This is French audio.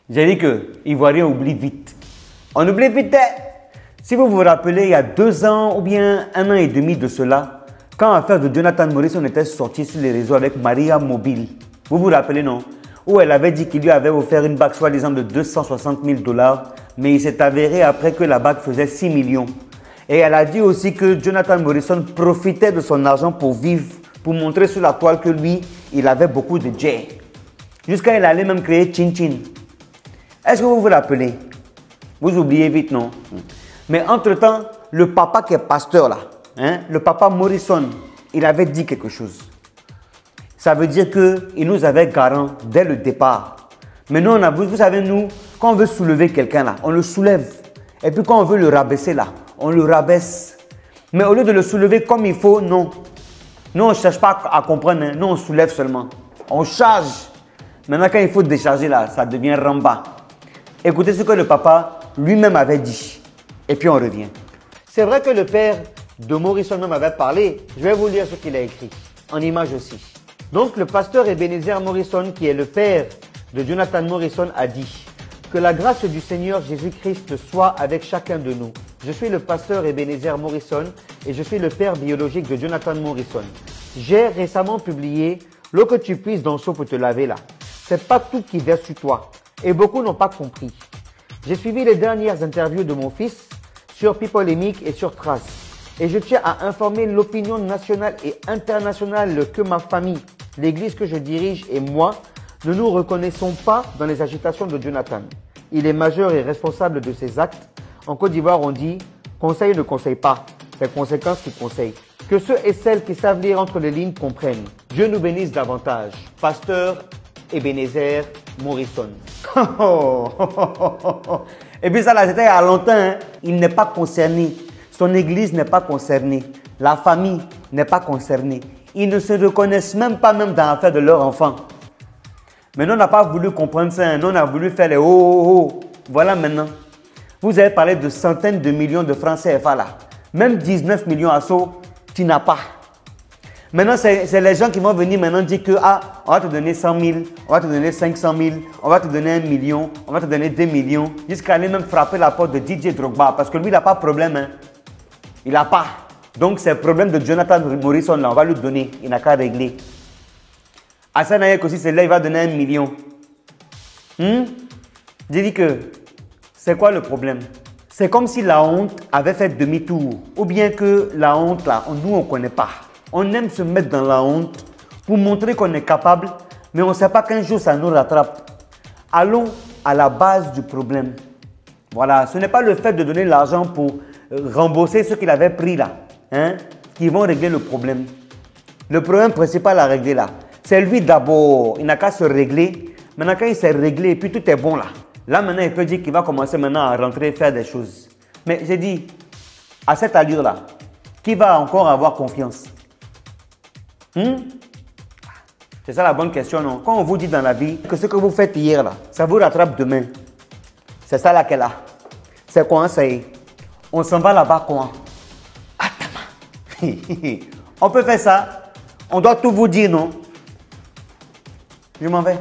J'ai dit que Ivoirien oublie vite. On oublie vite. Si vous vous rappelez, il y a 2 ans ou bien 1 an et demi de cela, quand l'affaire de Jonathan Morrison était sortie sur les réseaux avec Maria Mobile, vous vous rappelez, non? Où elle avait dit qu'il lui avait offert une bague soi-disant de 260 000 $, mais il s'est avéré après que la bague faisait 6 millions. Et elle a dit aussi que Jonathan Morrison profitait de son argent pour vivre, pour montrer sur la toile que lui, il avait beaucoup de jet. Jusqu'à il allait même créer Chin Chin. Est-ce que vous vous rappelez? Vous oubliez vite, non? Mais entre-temps, le papa qui est pasteur là, le papa Morrison, il avait dit quelque chose. Ça veut dire qu'il nous avait garant dès le départ. Mais nous, vous savez, nous, quand on veut soulever quelqu'un là, on le soulève. Et puis quand on veut le rabaisser là, on le rabaisse. Mais au lieu de le soulever comme il faut, non. Nous, on ne cherche pas à comprendre. Hein. Nous, on soulève seulement. On charge. Maintenant, quand il faut décharger là, ça devient ramba. Écoutez ce que le papa lui-même avait dit. Et puis on revient. C'est vrai que le père de Morrison même avait parlé. Je vais vous lire ce qu'il a écrit, en image aussi. Donc le pasteur Ebenezer Morrison, qui est le père de Jonathan Morrison, a dit que la grâce du Seigneur Jésus-Christ soit avec chacun de nous. Je suis le pasteur Ebenezer Morrison et je suis le père biologique de Jonathan Morrison. J'ai récemment publié « L'eau que tu puisses dans le seau pour te laver là ». C'est pas tout qui verse sur toi et beaucoup n'ont pas compris. J'ai suivi les dernières interviews de mon fils sur Pipolémique et sur Trace. Et je tiens à informer l'opinion nationale et internationale que ma famille, l'église que je dirige et moi, ne nous reconnaissons pas dans les agitations de Jonathan. Il est majeur et responsable de ses actes. En Côte d'Ivoire, on dit « conseil ne conseille pas, c'est conséquence qui conseille ». Que ceux et celles qui savent lire entre les lignes comprennent. Dieu nous bénisse davantage. Pasteur Ebenezer Morrison. Et puis ça là, c'était il y a longtemps. Hein. Il n'est pas concerné. Son église n'est pas concernée. La famille n'est pas concernée. Ils ne se reconnaissent même pas même dans l'affaire de leur enfant. Mais nous, on n'a pas voulu comprendre ça. Hein. Nous, on a voulu faire les oh. Voilà maintenant. Vous avez parlé de centaines de millions de francs CFA là. Même 19 millions à saut, tu n'as pas. Maintenant, c'est les gens qui vont venir maintenant dire que on va te donner 100 000, on va te donner 500 000, on va te donner 1 million, on va te donner 2 millions, jusqu'à aller même frapper la porte de DJ Drogba parce que lui, il n'a pas de problème. Hein. Il n'a pas. Donc, c'est le problème de Jonathan Morrison là, on va lui donner, il n'a qu'à régler. Hassan Ayek aussi, c'est là, il va donner 1 million. J'ai dit que c'est quoi le problème? C'est comme si la honte avait fait demi-tour ou bien que la honte là, nous, on ne connaît pas. On aime se mettre dans la honte pour montrer qu'on est capable, mais on ne sait pas qu'un jour ça nous rattrape. Allons à la base du problème. Voilà, ce n'est pas le fait de donner l'argent pour rembourser ce qu'il avait pris là, qui vont régler le problème. Le problème principal à régler là, c'est lui d'abord. Il n'a qu'à se régler. Maintenant, quand il s'est réglé et puis tout est bon là, là maintenant il peut dire qu'il va commencer maintenant à rentrer et faire des choses. Mais j'ai dit, à cette allure là, qui va encore avoir confiance? C'est ça la bonne question, non? Quand on vous dit dans la vie que ce que vous faites hier, là, ça vous rattrape demain. C'est ça là qu'elle a. C'est quoi, ça y est? On s'en va là-bas, quoi? Attends. On peut faire ça. On doit tout vous dire, non? Je m'en vais.